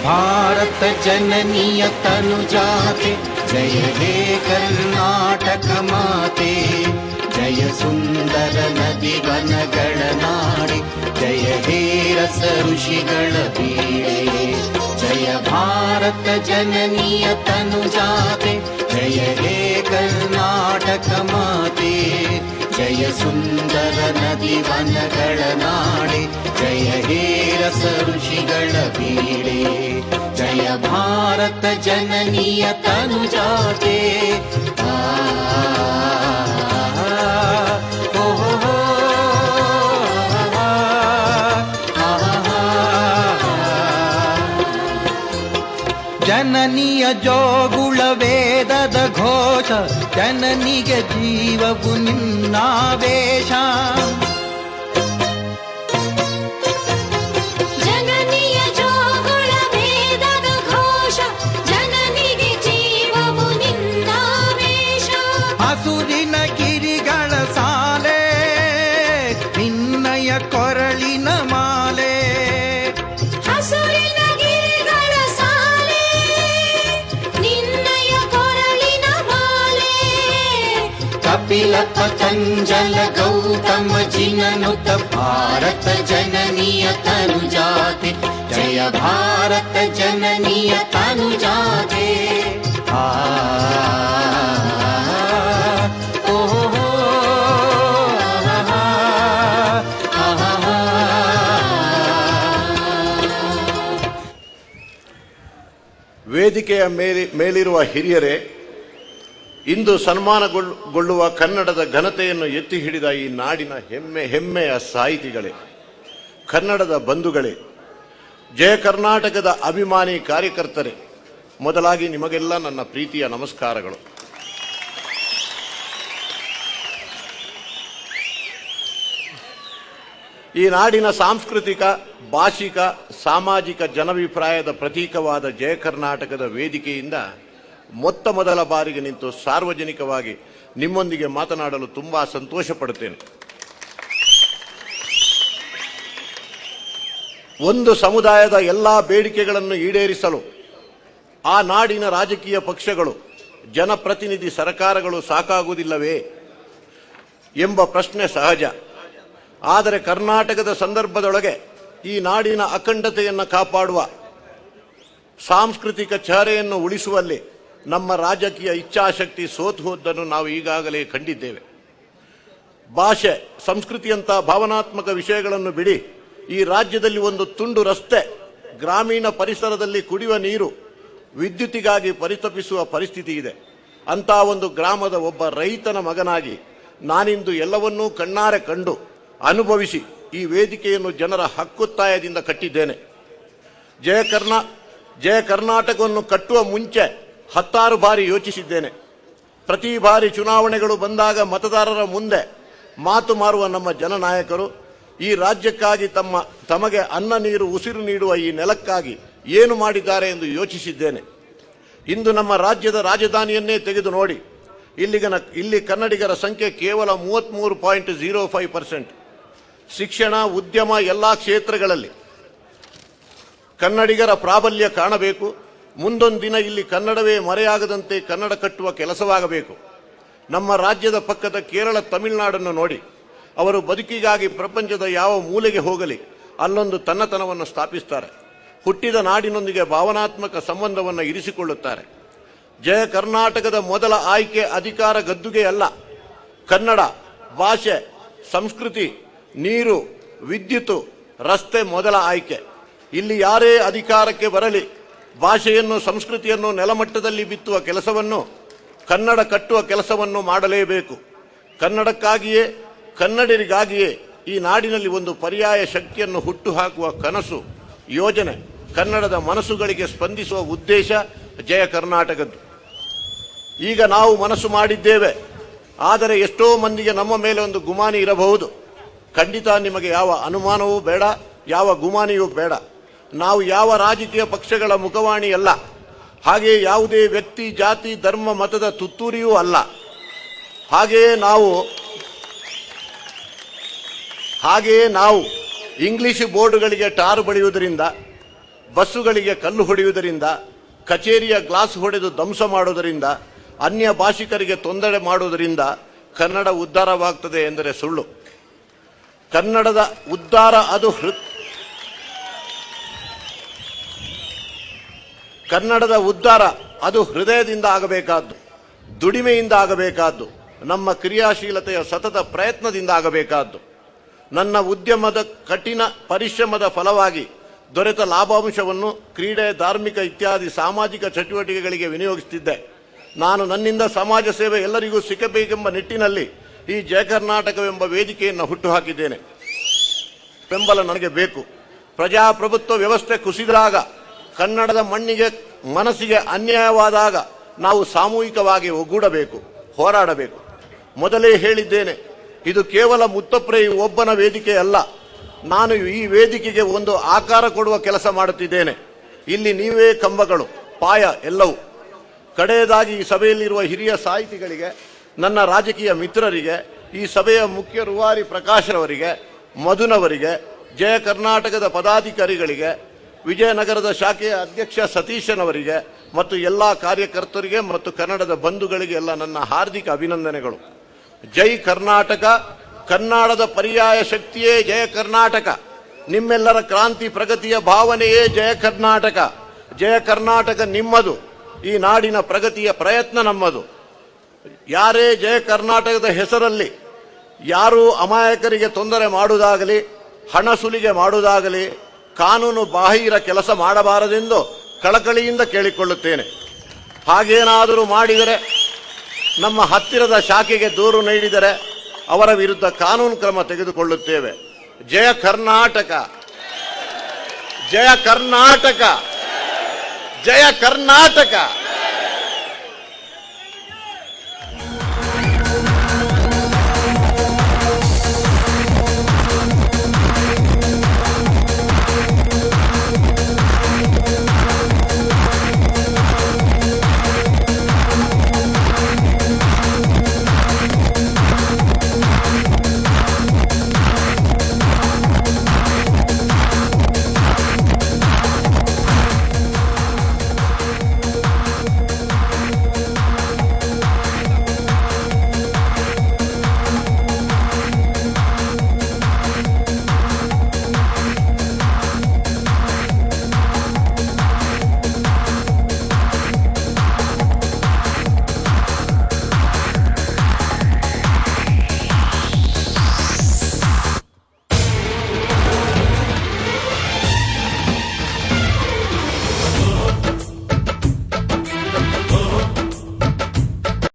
ಭಾರತ ಜನನಿಯ ತನುಜಾತೆ ಜಯ ಹೇ ಕರ್ನಾಟಕ ಮಾತೆ. ಜಯ ಸುಂದರ ನದಿ ವನಗಳ ನಾಡೆ ಜಯ ಹೇ ರಸ ಋಷಿಗಳ ಬೀಡೆ. ಜಯ ಭಾರತ ಜನನಿಯ ತನುಜಾತೆ ಜಯ ಹೇ ಕರ್ನಾಟಕ ಮಾತೆ. ಜಯ ಸುಂದರ ನದಿ ವನಗಳ ನಾಡೆ ಜಯ ಹೇ ರಸ ಋಷಿಗಳ ಬೀಡೆ. ಜಯ ಭಾರತ ಜನನಿಯ ತನುಜಾತೆ. ಜನನಿಯ ಜೋಗುಳ ವೇದದ ಘೋಷ ಜನನಿಗೆ ಜೀವವು ನಿನ್ನಾವೇಶ. ಜನನಿಯ ಜೋಗುಳ ವೇದದ ಘೋಷ ಜನನಿಗೆ ಜೀವವು ನಿನ್ನಾವೇಶ. ಹಸುರಿನ ಗಿರಿಗಳ ಸಾಲೆ ನಿನ್ನಯ ಕೊರಳಿನ ಮಾಲೆ. ಹಸುರಿನ ಗಿರಿಗಳ ಸಾಲೆ ನಿನ್ನಯ ಕೊರಳಿನ ಮಾಲೆ. ಕಪಿಲ ಪತಂಜಲ ಗೌತಮ ಜಿನನುತ ಭಾರತ ಜನನಿಯ ತನುಜಾತೆ. ಜಯ ಭಾರತ ಜನನಿಯ ತನುಜಾತೆ. ವೇದಿಕೆಯ ಮೇಲಿರುವ ಹಿರಿಯರೇ, ಇಂದು ಸನ್ಮಾನಗೊಳ್ಳುವ ಕನ್ನಡದ ಘನತೆಯನ್ನು ಎತ್ತಿ ಹಿಡಿದ ಈ ನಾಡಿನ ಹೆಮ್ಮೆಯ ಸಾಹಿತಿಗಳೇ, ಕನ್ನಡದ ಬಂಧುಗಳೇ, ಜಯ ಕರ್ನಾಟಕದ ಅಭಿಮಾನಿ ಕಾರ್ಯಕರ್ತರೇ, ಮೊದಲಾಗಿ ನಿಮಗೆಲ್ಲ ನನ್ನ ಪ್ರೀತಿಯ ನಮಸ್ಕಾರಗಳು. ಈ ನಾಡಿನ ಸಾಂಸ್ಕೃತಿಕ, ಭಾಷಿಕ, ಸಾಮಾಜಿಕ ಜನಾಭಿಪ್ರಾಯದ ಪ್ರತೀಕವಾದ ಜಯ ಕರ್ನಾಟಕದ ವೇದಿಕೆಯಿಂದ ಮೊತ್ತ ಮೊದಲ ಬಾರಿಗೆ ನಿಂತು ಸಾರ್ವಜನಿಕವಾಗಿ ನಿಮ್ಮೊಂದಿಗೆ ಮಾತನಾಡಲು ತುಂಬಾ ಸಂತೋಷ ಪಡುತ್ತೇನೆ. ಒಂದು ಸಮುದಾಯದ ಎಲ್ಲ ಬೇಡಿಕೆಗಳನ್ನು ಈಡೇರಿಸಲು ಆ ನಾಡಿನ ರಾಜಕೀಯ ಪಕ್ಷಗಳು, ಜನಪ್ರತಿನಿಧಿ ಸರ್ಕಾರಗಳು ಸಾಕಾಗುವುದಿಲ್ಲವೇ ಎಂಬ ಪ್ರಶ್ನೆ ಸಹಜ. ಆದರೆ ಕರ್ನಾಟಕದ ಸಂದರ್ಭದೊಳಗೆ ಈ ನಾಡಿನ ಅಖಂಡತೆಯನ್ನು ಕಾಪಾಡುವ, ಸಾಂಸ್ಕೃತಿಕ ಚಹರೆಯನ್ನು ಉಳಿಸುವಲ್ಲಿ ನಮ್ಮ ರಾಜಕೀಯ ಇಚ್ಛಾಶಕ್ತಿ ಸೋತು ಹೋದ್ದನ್ನು ನಾವು ಈಗಾಗಲೇ ಕಂಡಿದ್ದೇವೆ. ಭಾಷೆ, ಸಂಸ್ಕೃತಿಯಂಥ ಭಾವನಾತ್ಮಕ ವಿಷಯಗಳನ್ನು ಬಿಡಿ, ಈ ರಾಜ್ಯದಲ್ಲಿ ಒಂದು ತುಂಡು ರಸ್ತೆ, ಗ್ರಾಮೀಣ ಪರಿಸರದಲ್ಲಿ ಕುಡಿಯುವ ನೀರು, ವಿದ್ಯುತ್ತಿಗಾಗಿ ಪರಿತಪಿಸುವ ಪರಿಸ್ಥಿತಿ ಇದೆ. ಅಂಥ ಒಂದು ಗ್ರಾಮದ ಒಬ್ಬ ರೈತನ ಮಗನಾಗಿ ನಾನಿಂದು ಎಲ್ಲವನ್ನೂ ಕಣ್ಣಾರೆ ಕಂಡು ಅನುಭವಿಸಿ ಈ ವೇದಿಕೆಯನ್ನು ಜನರ ಹಕ್ಕೊತ್ತಾಯದಿಂದ ಕಟ್ಟಿದ್ದೇನೆ. ಜಯ ಕರ್ನಾಟಕವನ್ನು ಕಟ್ಟುವ ಮುಂಚೆ 10 ಬಾರಿ ಯೋಚಿಸಿದ್ದೇನೆ. ಪ್ರತಿ ಬಾರಿ ಚುನಾವಣೆಗಳು ಬಂದಾಗ ಮತದಾರರ ಮುಂದೆ ಮಾತು ಮಾರುವ ನಮ್ಮ ಜನನಾಯಕರು ಈ ರಾಜ್ಯಕ್ಕಾಗಿ ತಮಗೆ ಅನ್ನ ನೀರು ಉಸಿರು ನೀಡುವ ಈ ನೆಲಕ್ಕಾಗಿ ಏನು ಮಾಡಿದ್ದಾರೆ ಎಂದು ಯೋಚಿಸಿದ್ದೇನೆ. ಇಂದು ನಮ್ಮ ರಾಜ್ಯದ ರಾಜಧಾನಿಯನ್ನೇ ತೆಗೆದು ನೋಡಿ, ಇಲ್ಲಿ ಕನ್ನಡಿಗರ ಸಂಖ್ಯೆ ಕೇವಲ 33.05%. ಶಿಕ್ಷಣ, ಉದ್ಯಮ ಎಲ್ಲ ಕ್ಷೇತ್ರಗಳಲ್ಲಿ ಕನ್ನಡಿಗರ ಪ್ರಾಬಲ್ಯ ಕಾಣಬೇಕು. ಮುಂದೊಂದು ದಿನ ಇಲ್ಲಿ ಕನ್ನಡವೇ ಮರೆಯಾಗದಂತೆ ಕನ್ನಡ ಕಟ್ಟುವ ಕೆಲಸವಾಗಬೇಕು. ನಮ್ಮ ರಾಜ್ಯದ ಪಕ್ಕದ ಕೇರಳ, ತಮಿಳುನಾಡನ್ನು ನೋಡಿ, ಅವರು ಬದುಕಿಗಾಗಿ ಪ್ರಪಂಚದ ಯಾವ ಮೂಲೆಗೆ ಹೋಗಲಿ ಅಲ್ಲೊಂದು ತನ್ನತನವನ್ನು ಸ್ಥಾಪಿಸುತ್ತಾರೆ. ಹುಟ್ಟಿದ ನಾಡಿನೊಂದಿಗೆ ಭಾವನಾತ್ಮಕ ಸಂಬಂಧವನ್ನು ಇರಿಸಿಕೊಳ್ಳುತ್ತಾರೆ. ಜಯ ಕರ್ನಾಟಕದ ಮೊದಲ ಆಯ್ಕೆ ಅಧಿಕಾರ ಗದ್ದುಗೆ ಅಲ್ಲ. ಕನ್ನಡ, ಭಾಷೆ, ಸಂಸ್ಕೃತಿ, ನೀರು, ವಿದ್ಯುತ್, ರಸ್ತೆ ಮೊದಲ ಆಯ್ಕೆ. ಇಲ್ಲಿ ಯಾರೇ ಅಧಿಕಾರಕ್ಕೆ ಬರಲಿ, ಭಾಷೆಯನ್ನು, ಸಂಸ್ಕೃತಿಯನ್ನು ನೆಲಮಟ್ಟದಲ್ಲಿ ಬಿತ್ತುವ ಕೆಲಸವನ್ನು, ಕನ್ನಡ ಕಟ್ಟುವ ಕೆಲಸವನ್ನು ಮಾಡಲೇಬೇಕು. ಕನ್ನಡಕ್ಕಾಗಿಯೇ, ಕನ್ನಡಿಗರಿಗಾಗಿಯೇ ಈ ನಾಡಿನಲ್ಲಿ ಒಂದು ಪರ್ಯಾಯ ಶಕ್ತಿಯನ್ನು ಹುಟ್ಟುಹಾಕುವ ಕನಸು, ಯೋಜನೆ, ಕನ್ನಡದ ಮನಸ್ಸುಗಳಿಗೆ ಸ್ಪಂದಿಸುವ ಉದ್ದೇಶ ಜಯ ಕರ್ನಾಟಕದ್ದು. ಈಗ ನಾವು ಮನಸ್ಸು ಮಾಡಿದ್ದೇವೆ. ಆದರೆ ಎಷ್ಟೋ ಮಂದಿಗೆ ನಮ್ಮ ಮೇಲೆ ಒಂದು ಗುಮಾನಿ ಇರಬಹುದು. ಖಂಡಿತ ನಿಮಗೆ ಯಾವ ಅನುಮಾನವೂ ಬೇಡ, ಯಾವ ಗುಮಾನಿಯೂ ಬೇಡ. ನಾವು ಯಾವ ರಾಜಕೀಯ ಪಕ್ಷಗಳ ಮುಖವಾಣಿ ಅಲ್ಲ. ಹಾಗೆಯೇ ಯಾವುದೇ ವ್ಯಕ್ತಿ, ಜಾತಿ, ಧರ್ಮ, ಮತದ ತುತ್ತೂರಿಯೂ ಅಲ್ಲ. ಹಾಗೆಯೇ ನಾವು ಇಂಗ್ಲಿಷ್ ಬೋರ್ಡ್ಗಳಿಗೆ ಟಾರು ಬಳಿಯುವುದರಿಂದ, ಬಸ್ಸುಗಳಿಗೆ ಕಲ್ಲು ಹೊಡೆಯುವುದರಿಂದ, ಕಚೇರಿಯ ಗ್ಲಾಸ್ ಹೊಡೆದು ಧ್ವಂಸ ಮಾಡುವುದರಿಂದ, ಅನ್ಯ ಭಾಷಿಕರಿಗೆ ತೊಂದರೆ ಮಾಡುವುದರಿಂದ ಕನ್ನಡ ಉದ್ಧಾರವಾಗ್ತದೆ ಎಂದರೆ ಸುಳ್ಳು. ಕನ್ನಡದ ಉದ್ಧಾರ ಅದು ಹೃದಯದಿಂದ ಆಗಬೇಕಾದ್ದು, ದುಡಿಮೆಯಿಂದ ಆಗಬೇಕಾದ್ದು, ನಮ್ಮ ಕ್ರಿಯಾಶೀಲತೆಯ ಸತತ ಪ್ರಯತ್ನದಿಂದ ಆಗಬೇಕಾದ್ದು. ನನ್ನ ಉದ್ಯಮದ ಕಠಿಣ ಪರಿಶ್ರಮದ ಫಲವಾಗಿ ದೊರೆತ ಲಾಭಾಂಶವನ್ನು ಕ್ರೀಡೆ, ಧಾರ್ಮಿಕ ಇತ್ಯಾದಿ ಸಾಮಾಜಿಕ ಚಟುವಟಿಕೆಗಳಿಗೆ ವಿನಿಯೋಗಿಸುತ್ತಿದ್ದೆ. ನಾನು ನನ್ನಿಂದ ಸಮಾಜ ಸೇವೆ ಎಲ್ಲರಿಗೂ ಸಿಕ್ಕಬೇಕೆಂಬ ನಿಟ್ಟಿನಲ್ಲಿ ಈ ಜಯ ಕರ್ನಾಟಕವೆಂಬ ವೇದಿಕೆಯನ್ನು ಹುಟ್ಟುಹಾಕಿದ್ದೇನೆ. ಬೆಂಬಲ ನನಗೆ ಬೇಕು. ಪ್ರಜಾಪ್ರಭುತ್ವ ವ್ಯವಸ್ಥೆ ಕುಸಿದಾಗ, ಕನ್ನಡದ ಮಣ್ಣಿಗೆ ಮನಸ್ಸಿಗೆ ಅನ್ಯಾಯವಾದಾಗ ನಾವು ಸಾಮೂಹಿಕವಾಗಿ ಒಗ್ಗೂಡಬೇಕು, ಹೋರಾಡಬೇಕು. ಮೊದಲೇ ಹೇಳಿದ್ದೇನೆ, ಇದು ಕೇವಲ ಮುತ್ತಪ್ರೈ ಒಬ್ಬನ ವೇದಿಕೆ ಅಲ್ಲ. ನಾನು ಈ ವೇದಿಕೆಗೆ ಒಂದು ಆಕಾರ ಕೊಡುವ ಕೆಲಸ ಮಾಡುತ್ತಿದ್ದೇನೆ. ಇಲ್ಲಿ ನೀವೇ ಕಂಬಗಳು, ಪಾಯ ಎಲ್ಲವೂ. ಕಡೆಯದಾಗಿ ಈ ಸಭೆಯಲ್ಲಿರುವ ಹಿರಿಯ ಸಾಹಿತಿಗಳಿಗೆ, ನನ್ನ ರಾಜಕೀಯ ಮಿತ್ರರಿಗೆ, ಈ ಸಭೆಯ ಮುಖ್ಯ ರೂವಾರಿ ಪ್ರಕಾಶರವರಿಗೆ, ಮಧುನವರಿಗೆ, ಜಯ ಕರ್ನಾಟಕದ ಪದಾಧಿಕಾರಿಗಳಿಗೆ, ವಿಜಯನಗರದ ಶಾಖೆಯ ಅಧ್ಯಕ್ಷ ಸತೀಶನವರಿಗೆ ಮತ್ತು ಎಲ್ಲ ಕಾರ್ಯಕರ್ತರಿಗೆ ಮತ್ತು ಕನ್ನಡದ ಬಂಧುಗಳಿಗೆ ಎಲ್ಲ ನನ್ನ ಹಾರ್ದಿಕ ಅಭಿನಂದನೆಗಳು. ಜೈ ಕರ್ನಾಟಕ. ಕನ್ನಡದ ಪರ್ಯಾಯ ಶಕ್ತಿಯೇ ಜಯ ಕರ್ನಾಟಕ. ನಿಮ್ಮೆಲ್ಲರ ಕ್ರಾಂತಿ ಪ್ರಗತಿಯ ಭಾವನೆಯೇ ಜಯ ಕರ್ನಾಟಕ. ಜಯ ಕರ್ನಾಟಕ ನಿಮ್ಮದು, ಈ ನಾಡಿನ ಪ್ರಗತಿಯ ಪ್ರಯತ್ನ ನಮ್ಮದು. ಯಾರೇ ಜಯ ಕರ್ನಾಟಕದ ಹೆಸರಲ್ಲಿ ಯಾರೂ ಅಮಾಯಕರಿಗೆ ತೊಂದರೆ ಮಾಡುವುದಾಗಲಿ, ಹಣ ಸುಲಿಗೆ ಮಾಡುವುದಾಗಲಿ, ಕಾನೂನು ಬಾಹಿರ ಕೆಲಸ ಮಾಡಬಾರದೆಂದು ಕಳಕಳಿಯಿಂದ ಕೇಳಿಕೊಳ್ಳುತ್ತೇನೆ. ಹಾಗೇನಾದರೂ ಮಾಡಿದರೆ, ನಮ್ಮ ಹತ್ತಿರದ ಶಾಖೆಗೆ ದೂರು ನೀಡಿದರೆ ಅವರ ವಿರುದ್ಧ ಕಾನೂನು ಕ್ರಮ ತೆಗೆದುಕೊಳ್ಳುತ್ತೇವೆ. ಜಯ ಕರ್ನಾಟಕ, ಜಯ ಕರ್ನಾಟಕ, ಜಯ ಕರ್ನಾಟಕ.